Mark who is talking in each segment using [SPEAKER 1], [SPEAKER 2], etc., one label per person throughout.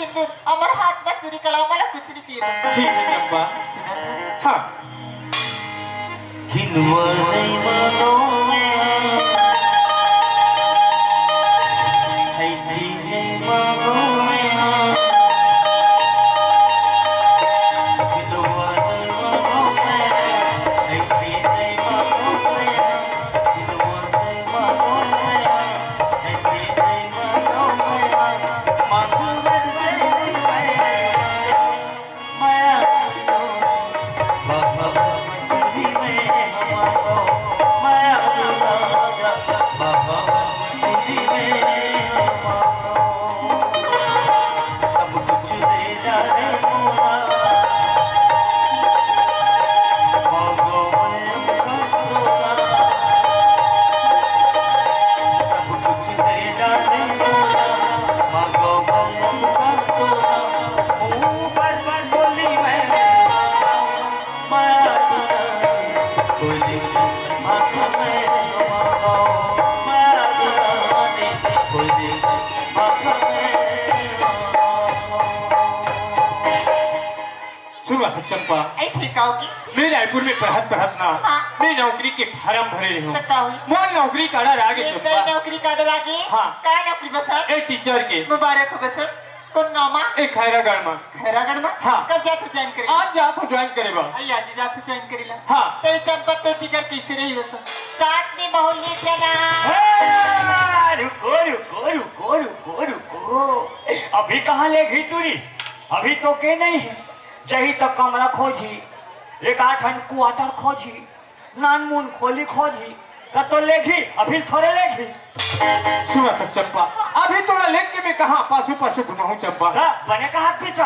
[SPEAKER 1] सिंदूर अमर हाथ में चुरी कलाओ मला कुछ नहीं चाहिए बस।
[SPEAKER 2] ठीक है चंपा। हाँ
[SPEAKER 3] खिलवा नहीं मानो मैं नहीं मानो मैं खिलवा नहीं मानो मैं नहीं मानो मैं खिलवा नहीं मानो मैं नहीं मानो मैं मांगू माया बाबा
[SPEAKER 2] चंपा मैं रायपुर में पढ़त ना मैं नौकरी के फार्म भरे हूँ मोर नौकरी का डर आगे चंपा
[SPEAKER 1] नौकरी का डर आगे
[SPEAKER 2] हाँ
[SPEAKER 1] का नौकरी बसत
[SPEAKER 2] ए टीचर के
[SPEAKER 1] मुबारक हो बसत कौन नामा
[SPEAKER 2] ए खैरागढ़ में
[SPEAKER 1] हाँ कब जाते ज्वाइन करे
[SPEAKER 2] आज जात हो ज्वाइन करे बा
[SPEAKER 1] आई आज जाते ज्वाइन करेला
[SPEAKER 2] हाँ
[SPEAKER 1] ते चंपा तो बिगर कैसे रही बसत साथ में मोहल्ले जना
[SPEAKER 3] रुको रुको रुको रुको रुको अभी कहाँ ले गई तूरी अभी तो के नहीं है चाहिए तो कमरा खोजी एक 8 क्वार्टर खोजी नानमून खोली खोजी तो लेगी अभी थोड़े लेगी
[SPEAKER 2] सुना था चंपा अभी थोड़ा लेग के मैं कहाँ पासु पासु घुमाऊं चंपा
[SPEAKER 3] बने का हाथ पीछा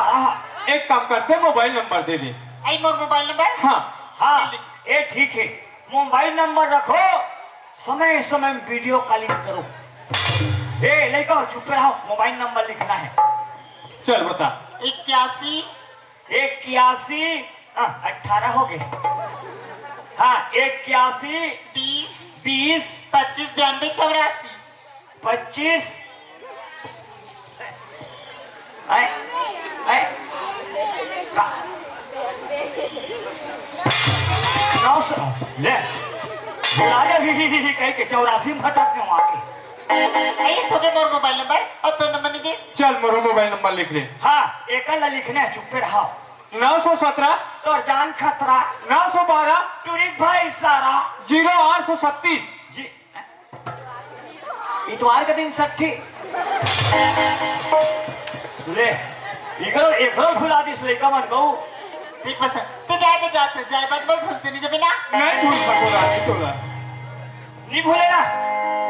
[SPEAKER 2] एक काम करते मोबाइल नंबर दे दे
[SPEAKER 1] आई मोर मोबाइल नंबर
[SPEAKER 2] हाँ
[SPEAKER 3] हाँ ये ठीक है मोबाइल नंबर रखो समय समय वीडियो कॉलिंग करो ए लेको चुप रहो मोबाइल नंबर लिखना है
[SPEAKER 2] चल बता
[SPEAKER 1] 81
[SPEAKER 3] 18 हो गए हाँ 81 20
[SPEAKER 1] 25 92 84
[SPEAKER 3] 25 ले कह के 84 में भटक के वहां के
[SPEAKER 1] तो के मोर मोबाइल नंबर और तो नंबर नहीं दे
[SPEAKER 2] चल मोर मोबाइल नंबर लिख ले
[SPEAKER 3] हाँ एक लिखना है चुप रहो
[SPEAKER 2] 917
[SPEAKER 3] तो जान खतरा
[SPEAKER 2] 912
[SPEAKER 3] टूरी भाई सारा
[SPEAKER 2] 0836
[SPEAKER 3] जी इतवार के दिन 60 ले एकरो भुला दिस लेका मन गौ
[SPEAKER 1] ठीक बस ते जाए बात बोल भूलते नहीं जब ना
[SPEAKER 2] नहीं भूल सकोगा नहीं तोला
[SPEAKER 3] नहीं भूलेगा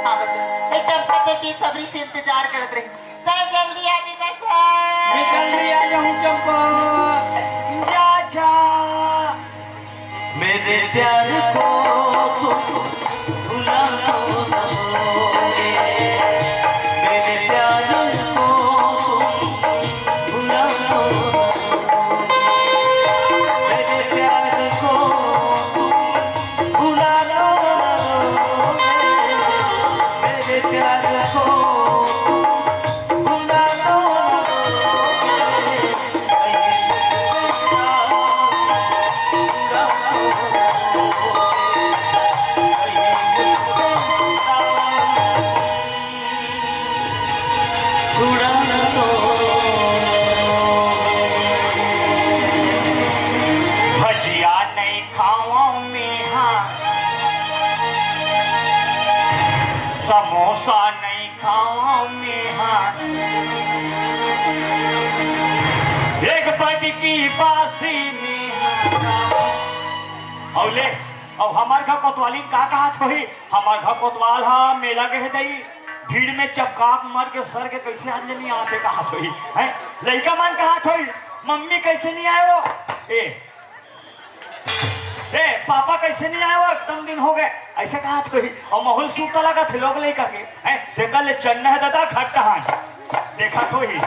[SPEAKER 1] हां बस एक चंपा तो भी सबरी से इंतजार करत रही चल जल्दी आ भी बस
[SPEAKER 2] मैं जल्दी आ जाऊं चंपा
[SPEAKER 3] जा जा
[SPEAKER 4] मेरे प्यार को भुला दो मेरे प्यार को भुला दो मेरे प्यार को भुला दो मेरे प्यार को भुला दो
[SPEAKER 3] भजिया नहीं खाओ में हाँ समोसा नहीं खाओ में हाँ एक बद की बासी में हाँ और ले और हमार घर कोतवाली का कहा थोड़ी हमार घर कोतवाल हा मेला के दई भीड़ में चपकाप मर के सर के कैसे आज नहीं आते कहा थोड़ी है लड़का मन कहा थोड़ी मम्मी कैसे नहीं आए वो ए पापा कैसे नहीं आए वो एकदम दिन हो गए ऐसे कहा थोड़ी और माहौल सूखता लगा थे लोग लड़का के है देखा ले चन्ना है दादा खट कहा देखा थोड़ी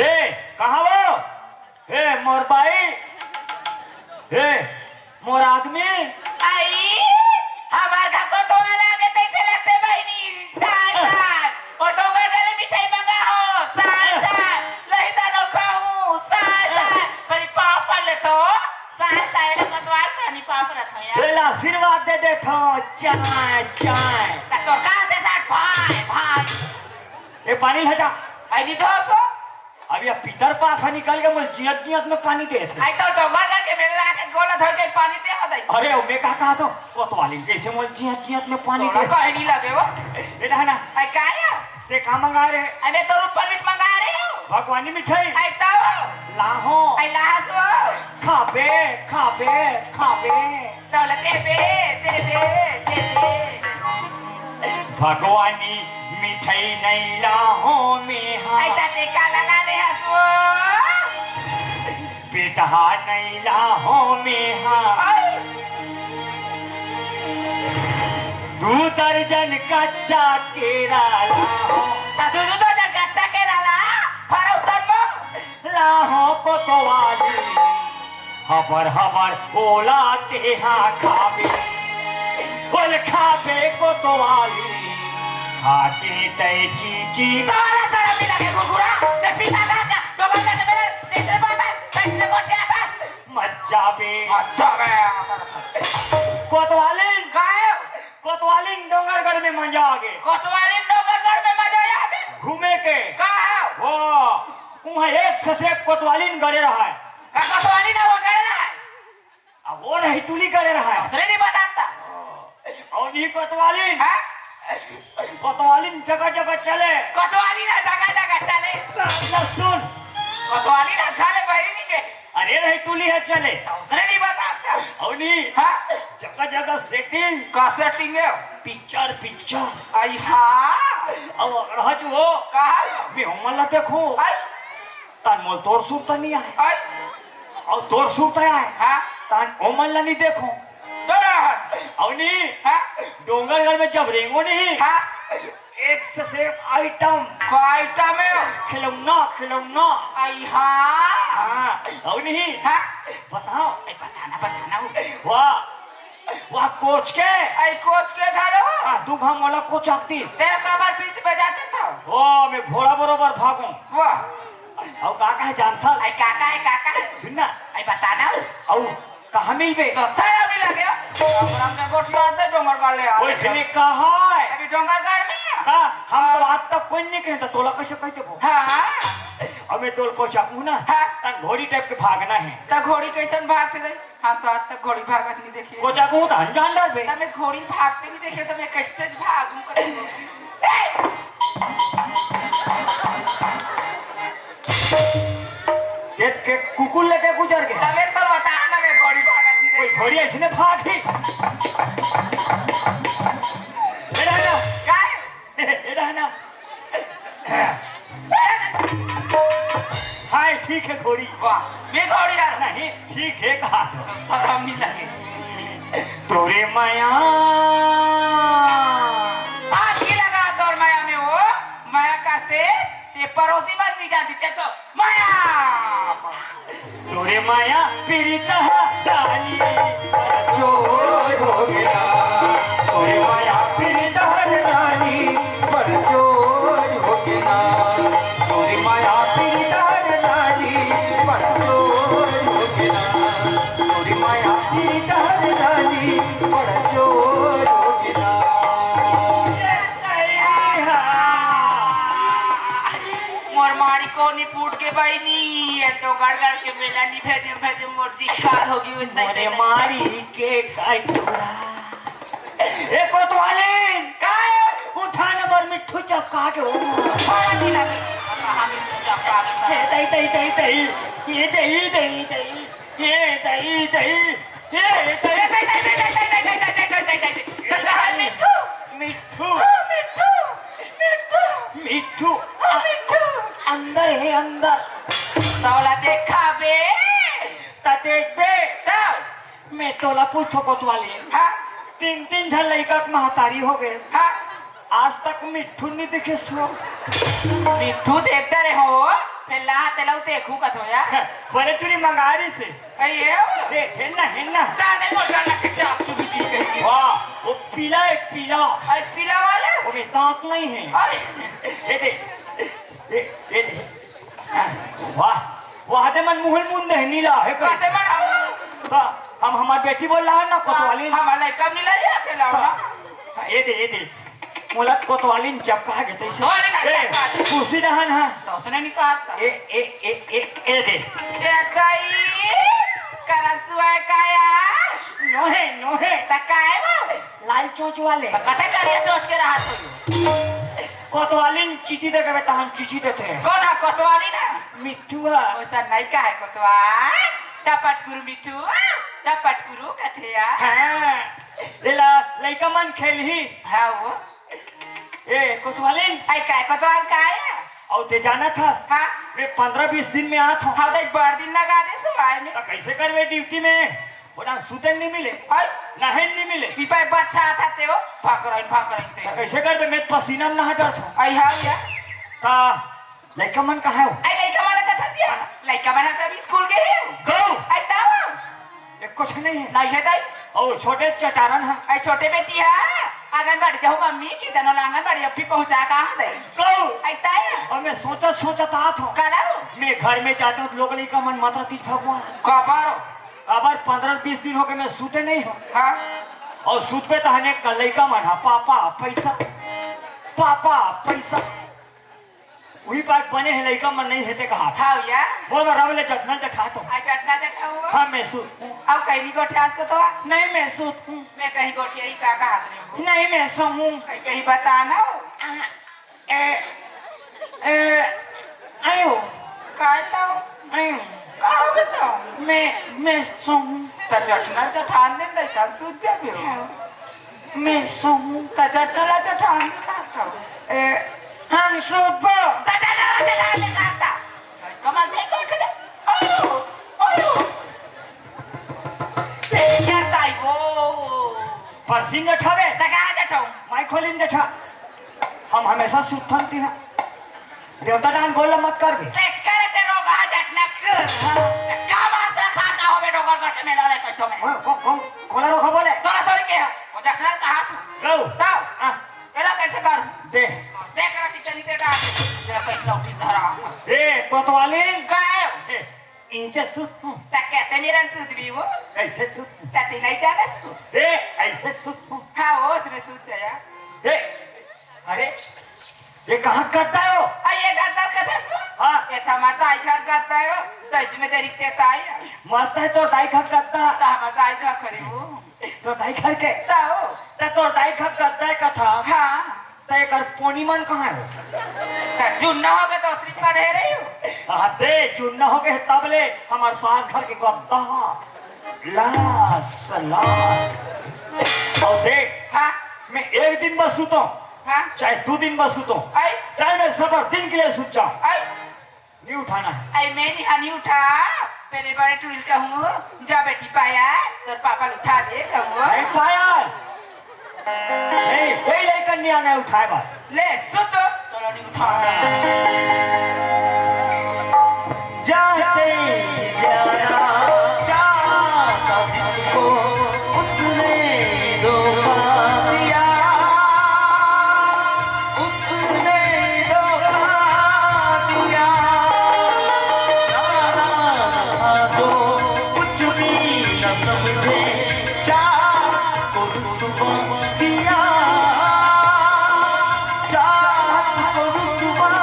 [SPEAKER 3] ए कहा वो हे मोर भाई हे मोर आदमी
[SPEAKER 1] आई हमार का को तो अलग कैसे लगते बहनी साथ
[SPEAKER 3] था चाय चाय
[SPEAKER 1] तो कहाँ से साथ भाई भाई
[SPEAKER 3] ये पानी हटा
[SPEAKER 1] आई नहीं दोस्तों
[SPEAKER 3] अभी अब पीतर पाखा निकल के बोल जियत जियत में पानी दे थे
[SPEAKER 1] आई तो डोंगर के मेरे लगा के गोला धर के पानी दे हो दई
[SPEAKER 3] अरे मैं कहा तो कोतवाली कैसे बोल जियत जियत में पानी
[SPEAKER 1] थोड़ा
[SPEAKER 3] दे
[SPEAKER 1] कहे नहीं लगे वो
[SPEAKER 3] बेटा है ना
[SPEAKER 1] आई क्या है
[SPEAKER 3] ते कहाँ मंगा रहे
[SPEAKER 1] आई मैं तो ऊपर मिट मंगा रही हूँ
[SPEAKER 3] भगवानी मिठाई
[SPEAKER 1] आई तो
[SPEAKER 3] लाहो
[SPEAKER 1] आई लासो
[SPEAKER 3] खाबे खाबे खाबे
[SPEAKER 1] दौलत ते
[SPEAKER 3] भगवानी मिठाई नहीं लाहो में
[SPEAKER 1] आई ताते काला ला दे हसो
[SPEAKER 3] बेटा नहीं लाहो में दू दर्जन कच्चा केरा लाहो
[SPEAKER 1] तू तो जब कच्चा के डाला फरा उतर मो
[SPEAKER 3] लाहो कोतवाली हबर हबर ओला के हाँ खाबे बोल खाबे कोतवाली खाके तय चीची
[SPEAKER 1] सारा सारा मिला के गुरगुरा ते पिता का डोंगर में मेरे तेरे बाबा बैठने को चाहता
[SPEAKER 3] मज्जा बे
[SPEAKER 1] अच्छा बे
[SPEAKER 3] कोतवाली
[SPEAKER 1] गायब
[SPEAKER 3] कोतवाली डोंगरगढ़ में मजा आ गए
[SPEAKER 1] कोतवाली डोंगरगढ़ में मजा आ गया
[SPEAKER 3] घूमे के
[SPEAKER 1] कहाँ
[SPEAKER 3] वो वहाँ एक से कोतवाली गड़े रहा है
[SPEAKER 1] कोतवाली ना वो कर रहा है
[SPEAKER 3] अब वो नहीं तुली गड़े रहा है
[SPEAKER 1] दूसरे नहीं बताता
[SPEAKER 3] और ये कोतवाली
[SPEAKER 1] हाँ
[SPEAKER 3] कोतवाली जगह जगह चले
[SPEAKER 1] कोतवाली ना जगह चले
[SPEAKER 3] सुन
[SPEAKER 1] कोतवाली ना खाने बैरी नहीं के
[SPEAKER 3] अरे नहीं तुली है चले
[SPEAKER 1] दूसरे नहीं बताता
[SPEAKER 3] और नहीं
[SPEAKER 1] हाँ
[SPEAKER 3] जगह जगह सेटिंग
[SPEAKER 1] का सेटिंग है
[SPEAKER 3] पिक्चर पिक्चर
[SPEAKER 1] आई हाँ
[SPEAKER 3] अब रह जो वो
[SPEAKER 1] कहाँ
[SPEAKER 3] मैं हमला देखो
[SPEAKER 1] आई
[SPEAKER 3] तान मोल तोड़ सूर तो नहीं आए
[SPEAKER 1] आई
[SPEAKER 3] और तोड़ सूर तो आए
[SPEAKER 1] हाँ
[SPEAKER 3] तान हमला नहीं देखो
[SPEAKER 1] तो
[SPEAKER 3] और नहीं
[SPEAKER 1] हाँ
[SPEAKER 3] डोंगरगढ़ में जब रेंगो नहीं
[SPEAKER 1] हाँ
[SPEAKER 3] एक से एक आइटम
[SPEAKER 1] को आइटम है
[SPEAKER 3] खिलौना खिलौना
[SPEAKER 1] आई हाँ
[SPEAKER 3] हाँ और नहीं
[SPEAKER 1] हाँ
[SPEAKER 3] बताओ
[SPEAKER 1] आई बताना
[SPEAKER 3] वाह वाह कोच के
[SPEAKER 1] आई कोच के घर हो
[SPEAKER 3] तू घाम वाला कोच आती
[SPEAKER 1] तेरे कमर बीच पे जाते था
[SPEAKER 3] ओ मैं घोड़ा बरोबर भागू
[SPEAKER 1] वाह
[SPEAKER 3] और काका है जानता
[SPEAKER 1] आई काका
[SPEAKER 3] सुन ना
[SPEAKER 1] आई बताना
[SPEAKER 3] और कहाँ मिलबे
[SPEAKER 1] तो सारा भी लगे हम के गोठिया आते डोंगर कर ले
[SPEAKER 3] ओए सुने कहा है
[SPEAKER 1] अभी डोंगर कर में
[SPEAKER 3] हम तो आज तक कोई नहीं कहता तोला कैसे कहते वो
[SPEAKER 1] हाँ
[SPEAKER 3] और मैं तोल को चाहूँ ना
[SPEAKER 1] हाँ।
[SPEAKER 3] तन घोड़ी टाइप के भागना है
[SPEAKER 1] तो घोड़ी कैसे भागते थे हम तो आज तक घोड़ी भागत नहीं देखी
[SPEAKER 3] को चाहूँ तो अनजान डर बे
[SPEAKER 1] तो मैं घोड़ी भागते नहीं देखे तो मैं कैसे भागूं
[SPEAKER 3] देख के कुकुर लेके गुजर गया
[SPEAKER 1] तब तो बता ना मैं घोड़ी भागत नहीं
[SPEAKER 3] कोई
[SPEAKER 1] देखी
[SPEAKER 3] घोड़ी ऐसी ने भाग ही एड़ा ना
[SPEAKER 1] काय
[SPEAKER 3] एड़ा ना हाय ठीक है घोड़ी
[SPEAKER 1] वाह मैं घोड़ी यार
[SPEAKER 3] नहीं ठीक है कहा
[SPEAKER 1] शर्म नहीं लगे
[SPEAKER 3] तोरे माया
[SPEAKER 1] आज की लगा दौड़ माया में वो माया करते ये पड़ोसी बात नहीं जाती थे तो माया
[SPEAKER 3] तोरे माया पीड़िता डाली
[SPEAKER 4] जोर हो गया
[SPEAKER 3] तोरे माया पीड़िता
[SPEAKER 4] रानी पर जोर हो गया तोरी माया पीड़िता रानी पर जोर हो गया तोरी माया पीड़िता रानी पर जोर हो गया
[SPEAKER 1] मोर मारी को नहीं फूट के भाई नहीं ये तो गड़ के मेला नहीं भेजे मोर जी काल होगी उतना
[SPEAKER 3] मोरे मारी के कटोरा ए कोतवाली
[SPEAKER 1] काय
[SPEAKER 3] उठा नंबर मिठू चपका के
[SPEAKER 1] मारा नहीं लगे हम चपका
[SPEAKER 3] ये दई दई दई दई ये दई दई दई ये दई दई ये दई
[SPEAKER 1] मिठू
[SPEAKER 3] मिठू
[SPEAKER 1] मिठू
[SPEAKER 3] मिठू अंदर है अंदर
[SPEAKER 1] तौला देखा बे
[SPEAKER 3] देख बे
[SPEAKER 1] तब
[SPEAKER 3] मैं तोला पूछो कोतवाली
[SPEAKER 1] हाँ
[SPEAKER 3] 3 झन लड़का के महतारी हो गए
[SPEAKER 1] हाँ
[SPEAKER 3] आज तक मिठू नहीं देखे सो
[SPEAKER 1] मिठू देखते रहे हो फिर ला तेलाऊ देखू कत हो यार
[SPEAKER 3] बोले तुरी मंगारी से
[SPEAKER 1] ये
[SPEAKER 3] देख है ना
[SPEAKER 1] दादे मोटा लग चाप चुकी थी कहीं
[SPEAKER 3] वाह वो पीला है पीला
[SPEAKER 1] और पीला वाले
[SPEAKER 3] वो में दांत नहीं है ये देख ये देख वाह वाह दे मन मुहल मुंद है नीला है
[SPEAKER 1] कहते मन
[SPEAKER 3] का हम हमार बेटी बोल रहा है ना कोतवाली
[SPEAKER 1] हमार लड़का मिला या खेलाओ ना
[SPEAKER 3] ये दे मुलत कोतवाली जब कहा गए
[SPEAKER 1] तो नहीं
[SPEAKER 3] कुर्सी रहन है
[SPEAKER 1] तो उसने नहीं कहा
[SPEAKER 3] ए दे
[SPEAKER 1] ये कई करसुआ काया
[SPEAKER 3] नोहे
[SPEAKER 1] तकाए वो
[SPEAKER 3] लाल चोंच वाले
[SPEAKER 1] कथे करिए सोच के रहा तो
[SPEAKER 3] कोतवाली चीची दे के हम चीची देते हैं
[SPEAKER 1] कौन है कोतवाली ना
[SPEAKER 3] मिठुआ
[SPEAKER 1] वैसा नहीं का है कोतवा टपट गुरु मिठू टपट गुरु कथेया
[SPEAKER 3] हां लेला लइका मन खेल ही
[SPEAKER 1] हाँ वो
[SPEAKER 3] ए कोतवाली
[SPEAKER 1] आई काय कोतवाल का है
[SPEAKER 3] और ते जाना था
[SPEAKER 1] हाँ
[SPEAKER 3] मैं 15-20 दिन में आता हूँ
[SPEAKER 1] हाँ तो बड़ दिन लगा दे सुबह में
[SPEAKER 3] तो कैसे करवे ड्यूटी में बोला सूतन नहीं मिले
[SPEAKER 1] और
[SPEAKER 3] नहन नहीं मिले
[SPEAKER 1] पिपाई बच्चा था ते वो भाग रही
[SPEAKER 3] तो कैसे करवे मैं पसीना में नहा डरता हूँ
[SPEAKER 1] आई हाँ या
[SPEAKER 3] ता लइका मन कहाँ हो
[SPEAKER 1] आई लड़का वाला कथा दिया लड़का वाला सब स्कूल गए हैं
[SPEAKER 3] गो
[SPEAKER 1] आई तावा
[SPEAKER 3] एक कुछ नहीं है
[SPEAKER 1] नहीं है ताई
[SPEAKER 3] और छोटे चटारन है
[SPEAKER 1] आई छोटे बेटी है आंगनबाड़ी जाऊँ मम्मी की दोनों आंगनबाड़ी अभी पहुँचा कहाँ दे
[SPEAKER 3] गो
[SPEAKER 1] आई ताई
[SPEAKER 3] और मैं सोचा आत हूँ
[SPEAKER 1] कराओ
[SPEAKER 3] मैं घर में जाता हूँ लोग लइका मन माता तीज भगवान
[SPEAKER 1] कबारो
[SPEAKER 3] अबर 15-20 दिन हो गए मैं सूते नहीं हूँ
[SPEAKER 1] हाँ
[SPEAKER 3] और सूत पे तहने का लइका मन हा पापा पैसा वही बात बने है लइका मन नहीं हेते कहा
[SPEAKER 1] हाँ या
[SPEAKER 3] बोल रवले चटनल चटा तो
[SPEAKER 1] आई चटना चटा हुआ
[SPEAKER 3] हाँ मैं सूत
[SPEAKER 1] अब कहीं नहीं गोठे आज को तो
[SPEAKER 3] नहीं मैं सूत हूँ
[SPEAKER 1] मैं कहीं गोठे ही का हाथ रही हूँ
[SPEAKER 3] नहीं मैं सो हूँ
[SPEAKER 1] कहीं बताना हो
[SPEAKER 3] आयो
[SPEAKER 1] कहता हूँ
[SPEAKER 3] आयो
[SPEAKER 1] कहोगे तो
[SPEAKER 3] मैं सो हूँ
[SPEAKER 1] तो चटना चठान दिन दे कर सूझ जाबे
[SPEAKER 3] मैं सो हूँ
[SPEAKER 1] तो चटना चठान दिन खाता हूँ
[SPEAKER 3] हम सुबह
[SPEAKER 1] चटना खाता कमा से गोठे दे ओयो क्या ताई वो
[SPEAKER 3] परसिंग जठावे
[SPEAKER 1] तका जठाऊं
[SPEAKER 3] माई खोलिन जठा हम हमेशा सुथन थी देवता दान गोला मत कर भी
[SPEAKER 1] करे ते रोग आ चटना कामा से खाता हो बेटो कर गोठे में डाले कतो में
[SPEAKER 3] कोला रोखो बोले
[SPEAKER 1] तोरा तोरी के वो जखना का हाथ
[SPEAKER 3] गो
[SPEAKER 1] ताओ एला कैसे कर
[SPEAKER 3] दे
[SPEAKER 1] देख रहा कितनी देर डाल जरा कहीं नौकरी धरा
[SPEAKER 3] दे कोतवाली
[SPEAKER 1] गाय
[SPEAKER 3] इंचे सुत
[SPEAKER 1] कहते मेरा सूद भी वो
[SPEAKER 3] ऐसे सुत
[SPEAKER 1] तती नहीं जाना सूद
[SPEAKER 3] दे ऐसे सुत
[SPEAKER 1] हाँ वो उसमें सूद जाया
[SPEAKER 3] दे अरे ये कहाँ करता है वो
[SPEAKER 1] ये गद्दा कथा सो
[SPEAKER 3] हाँ
[SPEAKER 1] ये टमाटर आई का गद्दा है तो इसमें तेरी तेता है
[SPEAKER 3] मस्त है तो दाई खा करता
[SPEAKER 1] तो हमारा दाई का करे वो
[SPEAKER 3] तो दाई खा के
[SPEAKER 1] तो
[SPEAKER 3] दाई खा करता है कथा
[SPEAKER 1] हाँ
[SPEAKER 3] तो एक पोनी मन कहाँ है
[SPEAKER 1] जुन्ना हो गया तो उतरी पर रह रही हो
[SPEAKER 3] हाँ दे चुनना हो गए तब ले हमारे साथ घर के गद्दा लाश और देख
[SPEAKER 1] हाँ
[SPEAKER 3] मैं एक दिन बस सूता हूँ
[SPEAKER 1] हाँ
[SPEAKER 3] चाहे 2 दिन बस सूता हूँ
[SPEAKER 1] आई
[SPEAKER 3] चाहे मैं सबर दिन के लिए सूत जाऊँ
[SPEAKER 1] आई
[SPEAKER 3] नहीं उठाना है
[SPEAKER 1] आई मैं नहीं उठा पहले बड़े टूल का हूँ जा बेटी पाया तो पापा उठा दे कहूँ
[SPEAKER 3] नहीं पाया नहीं कोई लेकर नहीं आना उठाए बात
[SPEAKER 1] ले सुत चलो नहीं उठा
[SPEAKER 3] जैसे जाना चाहता जिसको उसने दो दिया उसने दो दिया जाना जो कुछ भी न समझे चाह को सुबह दिया चाह को सुबह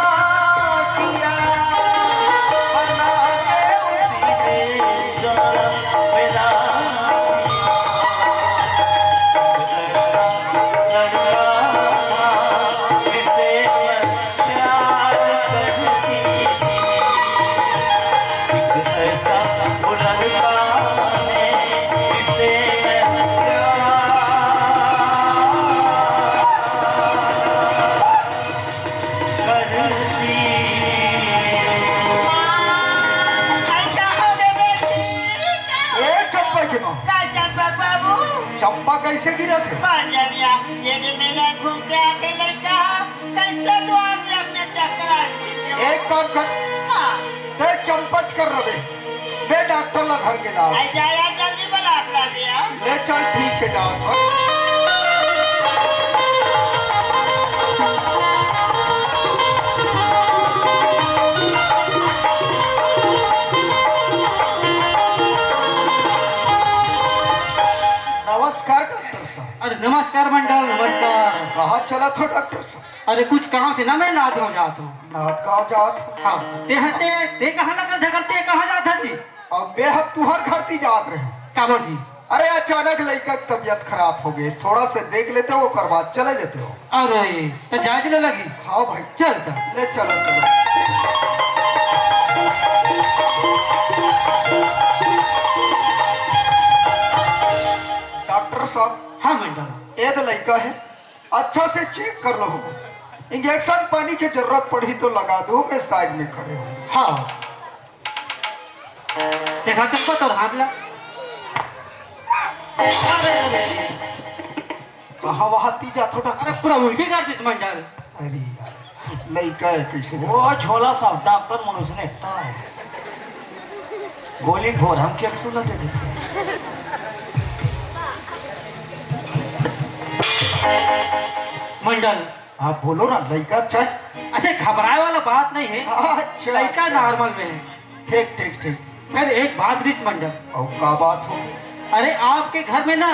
[SPEAKER 3] दिया बना के उसी ने जन्म मिला जिसे प्यार करती थी एक ऐसा बुलंदा है जिसे
[SPEAKER 4] चंपा कैसे गिरा थे
[SPEAKER 1] घूम के आके लड़का कैसे तो आगे अपने चक्कर
[SPEAKER 4] एक काम कर ते चंपच कर रहे मैं डॉक्टर ला घर के ला
[SPEAKER 1] जाया जल्दी बुला दिया
[SPEAKER 4] ले चल ठीक है जाओ चला तो डॉक्टर साहब।
[SPEAKER 5] अरे कुछ काम से ना मैं नाद हो जात हूँ।
[SPEAKER 4] नाथ कहाँ जात?
[SPEAKER 5] हाँ ते कहाँ लग झगड़ते कहाँ जात जी?
[SPEAKER 4] अब बेहद तुहर घर ती जात रहे।
[SPEAKER 5] काबर जी?
[SPEAKER 4] अरे अचानक लड़का की तबीयत खराब हो गई, थोड़ा से देख लेते हो कर बाद चले जाते हो।
[SPEAKER 5] अरे तो जांच ले लगी।
[SPEAKER 4] हाँ भाई
[SPEAKER 5] चलता
[SPEAKER 4] ले चलो चलो। डॉक्टर साहब
[SPEAKER 5] हाँ मंडल
[SPEAKER 4] ये तो लड़का है, अच्छा से चेक कर लो। इंजेक्शन पानी की जरूरत पड़ी तो लगा दो, मैं साइड में खड़े हूँ।
[SPEAKER 5] हाँ देखा चंपा तो हाथ ला।
[SPEAKER 4] कहाँ वहाँ तीजा थोड़ा।
[SPEAKER 5] अरे पूरा उल्टी कर दिस मंडल।
[SPEAKER 4] अरे यार लड़का है कैसे?
[SPEAKER 3] वो झोला साहब डॉक्टर मनुष्य ने गोली घोर हम क्या सुना दे देते।
[SPEAKER 5] मंडल
[SPEAKER 4] आप बोलो ना, लड़का अच्छा है?
[SPEAKER 5] ऐसे घबराए वाला बात नहीं है।
[SPEAKER 4] अच्छा
[SPEAKER 5] लड़का नॉर्मल में है।
[SPEAKER 4] ठीक ठीक ठीक।
[SPEAKER 5] फिर एक बात रिस मंडल,
[SPEAKER 4] और क्या बात हो?
[SPEAKER 5] अरे आपके घर में ना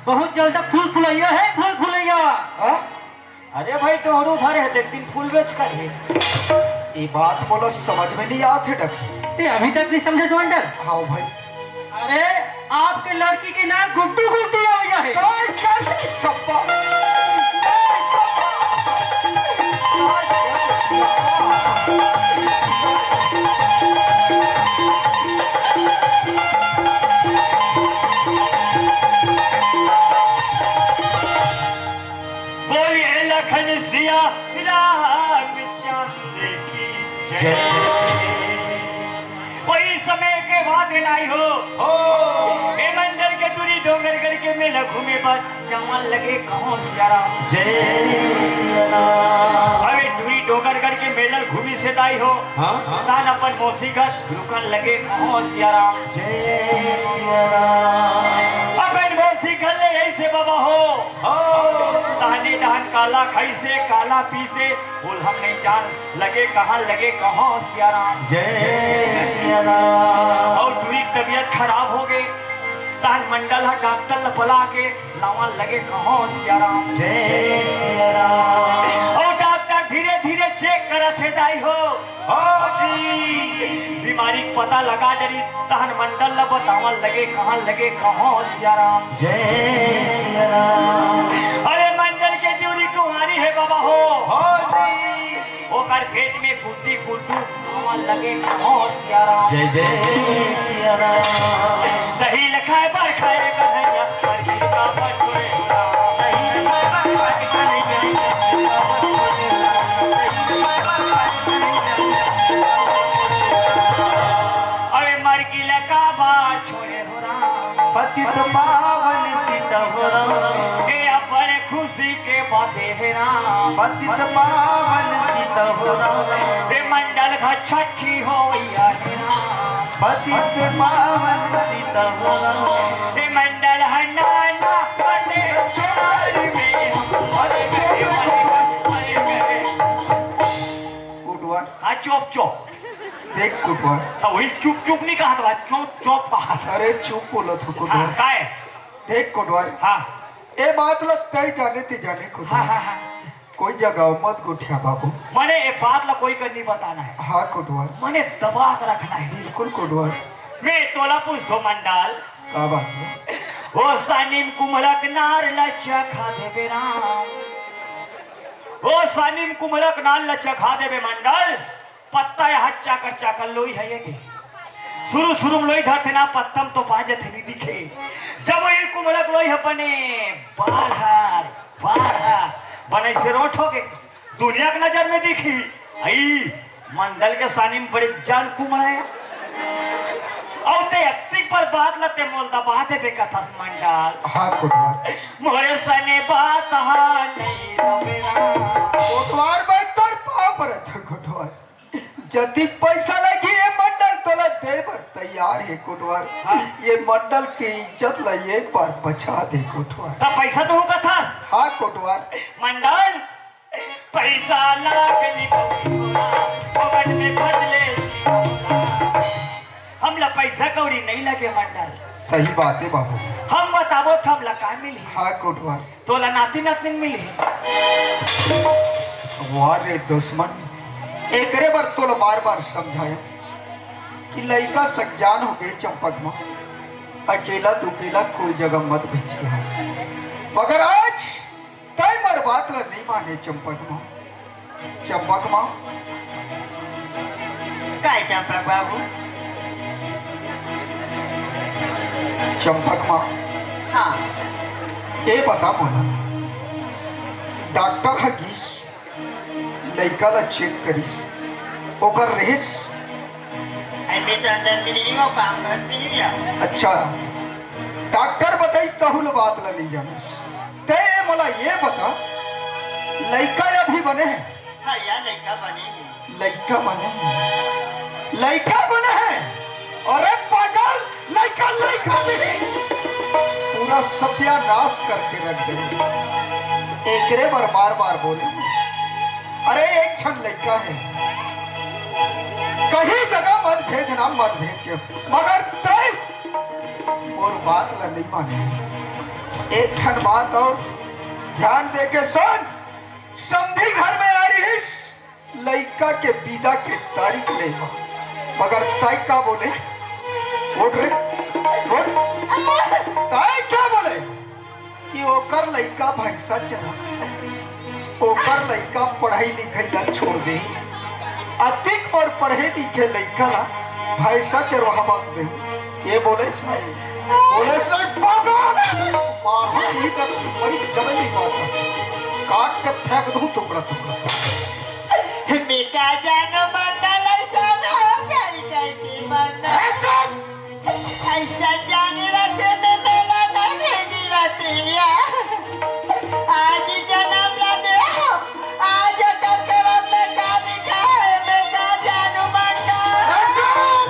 [SPEAKER 5] बहुत जल्द फूल फुलैया है, फूल फुलैया।
[SPEAKER 4] हाँ?
[SPEAKER 3] अरे भाई तोहर उधर है, एक दिन फूल बेच कर है।
[SPEAKER 4] ये बात बोलो समझ में नहीं आते डॉक्टर।
[SPEAKER 5] ते अभी तक नहीं समझे मंडल?
[SPEAKER 4] हाँ भाई।
[SPEAKER 5] अरे आपके लड़की के ना गुड्डू गुड्डू आ गया है।
[SPEAKER 4] छप्पा
[SPEAKER 3] बोलिए लखन सिया राम चांद की जय। वही समय के बाद नहीं हो ए मंदिर के दूरी डोंगरगढ़ के मेला घूमे पर जवान लगे कहो सियाराम जय सियाराम। अरे दूरी डोंगरगढ़ के मेला घूमी से दाई हो तान अपन मौसीगत रुकन लगे कहो सियाराम जय सियाराम। अपन मौसीगत ले ऐसे बाबा हो दानी दान काला खाई से काला पी से बोल हम नहीं जान लगे कहाँ लगे कहो सियाराम जय सियाराम। और दूरी तबीयत खराब हो गई तान मंडल है डॉक्टर ने बुला के लावा लगे कहो सियाराम जय सियाराम। और डॉक्टर धीरे धीरे चेक करत है दाई हो जी बीमारी पता लगा डरी तहन मंडल न बतावा लगे कहाँ सियाराम जय सियाराम। अरे मंडल के ड्यूरी कुमारी है बाबा हो ओकर पेट में कुर्ती कुर्तू लगे कहो सियाराम जय जय सियाराम। दही लखाए पर खाए कन्हैया पर किसका बटोरे दही लखाए पर खाए कन्हैया अरे मर की लका बार छोड़े हो राम
[SPEAKER 4] पतित पावन सीता हो राम।
[SPEAKER 3] ए अपन खुशी के बातें है राम
[SPEAKER 4] पतित पावन सीता हो राम।
[SPEAKER 3] ए मंडल का छठी हो या है राम
[SPEAKER 4] पतित पावन सीता हो राम।
[SPEAKER 3] ए मंडल हन्ना पटे चार में अरे
[SPEAKER 4] कुटवा
[SPEAKER 3] का चोप चोप
[SPEAKER 4] देख कुटवा।
[SPEAKER 3] तो वही चुप चुप नहीं कहा था चोप चोप कहा था।
[SPEAKER 4] अरे चुप बोलो तो कुटवा।
[SPEAKER 3] हाँ काय
[SPEAKER 4] देख कुटवा
[SPEAKER 3] हाँ
[SPEAKER 4] ये बात लगता है जाने ती जाने
[SPEAKER 3] हाँ
[SPEAKER 4] कुटवा।
[SPEAKER 3] हाँ हाँ
[SPEAKER 4] कोई जगह मत गुठिया बाबू।
[SPEAKER 3] मैंने ये बात ला कोई करनी बताना है
[SPEAKER 4] हाँ कुटवा
[SPEAKER 3] मैंने दबा कर रखना है।
[SPEAKER 4] बिल्कुल कुटवा।
[SPEAKER 3] मैं तोला पूछ दो मंडल
[SPEAKER 4] क्या बात है?
[SPEAKER 3] ओ सानिम कुमलक नार लच्छा खा देबे राम ओ सानिम कुमलक नार लच्छा खा देबे मंडल पत्ता या हच्चा कर चाकल लोई है ये के शुरू में लोई धरते ना पत्तम तो बाजे थे नहीं दिखे जब ये कुमलक लोई है बने बाहर बने से रोठो के दुनिया की नजर में दिखी आई मंडल के सानी में बड़े जान कुमलाया और ते अत्तिक पर बात लते मोलता बात है बेकथा मंडल
[SPEAKER 4] हाँ कुटवा।
[SPEAKER 3] मोरे सने बात हा नहीं रवेरा
[SPEAKER 4] कोटवार में तर पाव पर था कोटवार। जति पैसा लगी ये मंडल तोला देवर तैयार है कोटवार।
[SPEAKER 3] हाँ।
[SPEAKER 4] ये मंडल की इज्जत ला एक बार बचा दे कोटवार।
[SPEAKER 3] तब पैसा तो होगा था
[SPEAKER 4] हाँ कोटवार।
[SPEAKER 3] मंडल पैसा लाग निकली पकड़ में बदले हमला पैसा कौड़ी नहीं लगे मंडल।
[SPEAKER 4] सही बात है बाबू।
[SPEAKER 3] हम बताबो हमला काय मिली
[SPEAKER 4] हाँ कोटवा
[SPEAKER 3] तोला नाती नातनी मिली
[SPEAKER 4] वारे दुश्मन एकरे बार तोला बार बार समझाया कि लड़का सज्ञान हो गए चंपक माँ अकेला दुकेला कोई जगह मत भेज के मगर आज तय मर बात ला नहीं माने चंपक माँ
[SPEAKER 1] काय चंपक बाबू
[SPEAKER 4] चंपक माँ
[SPEAKER 1] हाँ
[SPEAKER 4] ये बता मोना डॉक्टर हकीस लड़का ला चेक करिस ओकर रहिस
[SPEAKER 1] मैं तो अंदर मिली वो काम करती नहीं है
[SPEAKER 4] अच्छा डॉक्टर बताइस तहुल बात ला नहीं जानिस ते मला ये बता लड़का अभी बने हैं
[SPEAKER 1] हाँ यार लड़का बनेगी
[SPEAKER 4] लड़का बने हैं लड़का बने हैं अरे पागल लड़का लड़का नहीं पूरा सत्यानाश करके रख दे एकरे बार बार बार बोले अरे एक क्षण लड़का है कहीं जगह मत भेजना मत भेज के मगर तय और बात ला नहीं माने एक क्षण बात और ध्यान दे के सुन समधी घर में आ रही लड़का के विदा की तारीख ले मगर तय का बोले उठ रे उठ तय क्या बोले कि ओकर लड़का भैंसा चला ओकर लड़का पढ़ाई लिखाई ला छोड़ दे अधिक और पढ़े लिखे लड़का ला भैंसा चरवाहा मांग दे ये बोले बड़ी जबरी बात है काट के फेंक दूं टुकड़ा टुकड़ा
[SPEAKER 1] बेटा जानो मंडल ऐसा ना हो जाए मंडल ऐसा जाने रहते में मेला नहीं भेजी रहती आज जन्म ला दे आज कल करम में का लिखा है बेटा जानो मंडल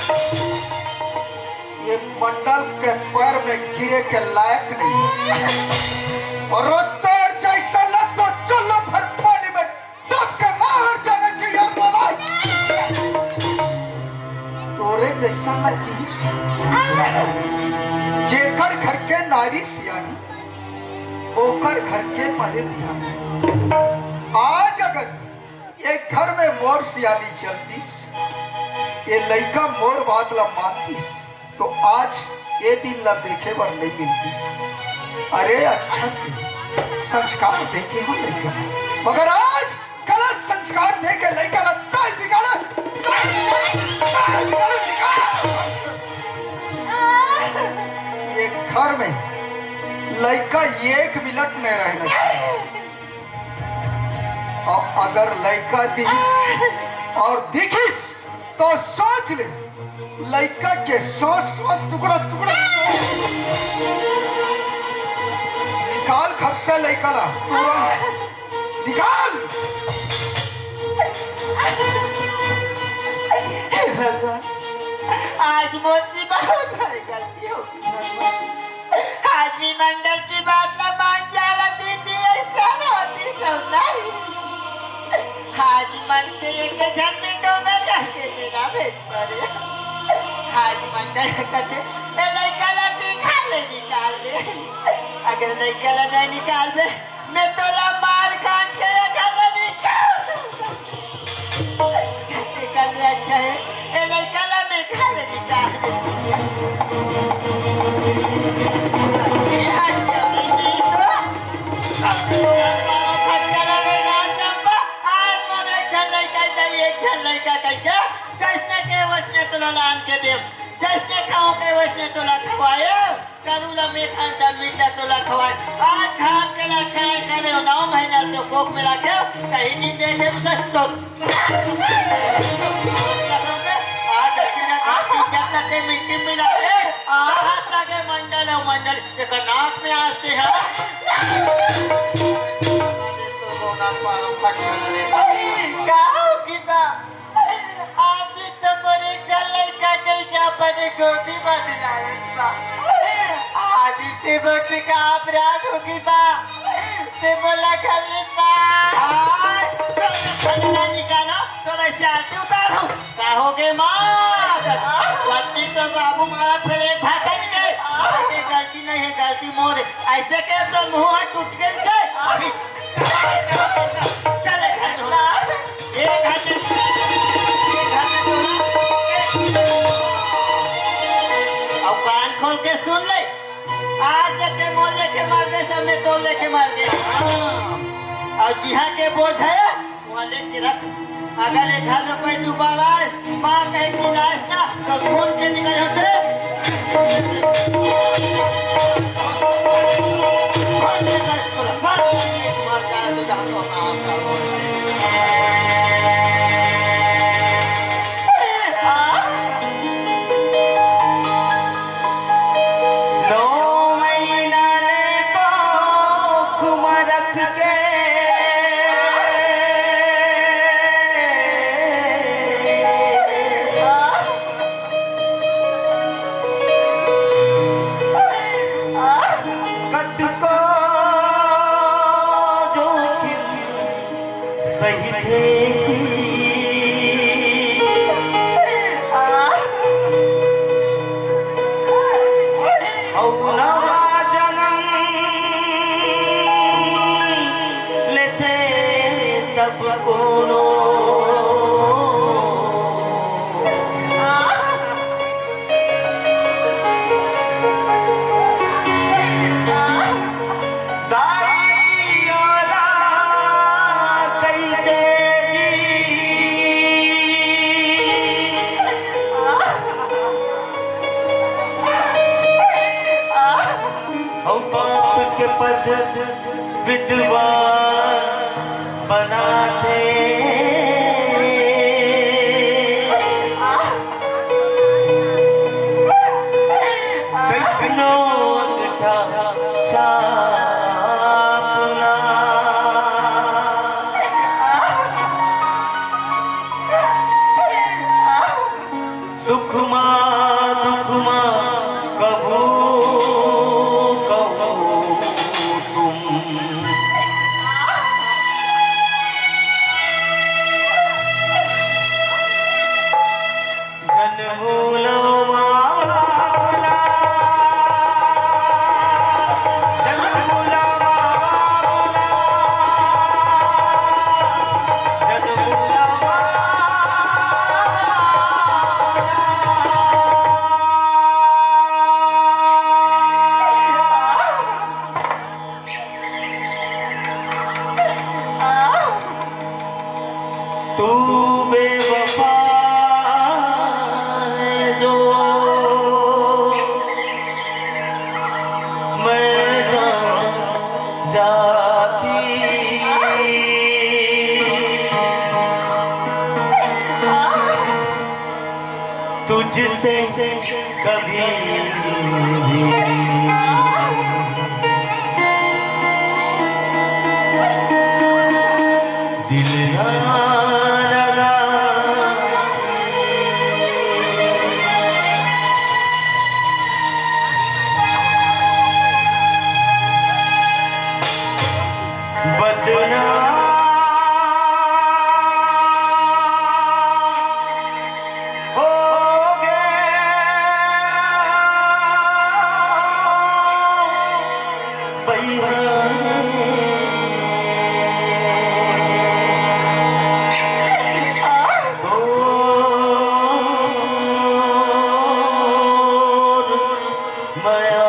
[SPEAKER 4] ये मंडल के पैर में गिरे के लायक नहीं और रोतर जैसा लग तो चलो फिर पानी में डूब के बाहर जाना चाहिए बोला तोरे जैसा लगी जेकर घर के नारी सियानी ओकर घर के मरे ध्यान आज अगर एक घर में मोर सियानी चलतीस ये लड़का मोर बात ला मानतीस तो आज ये दिन ला देखे पर नहीं मिलतीस अरे अच्छा से संस्कार देके हम लड़का मगर आज गलत संस्कार देके लड़का ला ताई बिगाड़ा ये घर में लड़का एक मिनट नहीं रहना चाहिए और अगर लड़का दिखिस और दिखिस तो सोच ले लड़का के सांस टुकड़ा टुकड़ा निकाल घर से लड़का ला तुरंत निकाल
[SPEAKER 1] भगवान आज मुझसे बहुत बड़ी गलती हो आज भी मंडल की बात ना मान जा रही थी ऐसा ना होती सब नहीं आज मन के एक जन में तो मैं रहते मेरा भेज पड़े आज मंडल कहते लड़का ला निकाल दे अगर लड़का ला नहीं निकाल दे मैं तो ला माल काट के निकाल दे अच्छा है लड़का ला मैं घर निकाल जैसे खाऊं के वैसे तोला खवाए करूला में खांता मीठा तोला खवाए आज घाम के ला छाए करे 9 महीना तो कोक में लाके कहीं नहीं देखे सच तो आज जब तक मिट्टी मिला ले हाथ लगे मंडल एक नाक में आते हैं आज तो मोरे चल का अपने गोदी बदला आज से वक्त का अपराध होगी बा से बोला खाली निकालो तो शादी उतारो कहोगे माँ तो बाबू मारा फिर एक भाग गलती नहीं है, गलती मोर ऐसे के तो मुंह हाथ टूट गए से अभी चले एक घर अब कान खोल के सुन ले, आज के मोल लेके मार दे सब में तोल लेके मार दे। और जिहा के बोझ है वहाँ लेके रख, अगर एक घर में कोई दोबारा माँ कहे कि लाश ना तो खून के निकल होते
[SPEAKER 4] सही थे जन्म लेते तब कोनो के पद विद्वान बनाते कैसनो छापना सुखमा दुखमा कभू तू बेवफा है जो मैं जाती तुझसे कभी दिल माया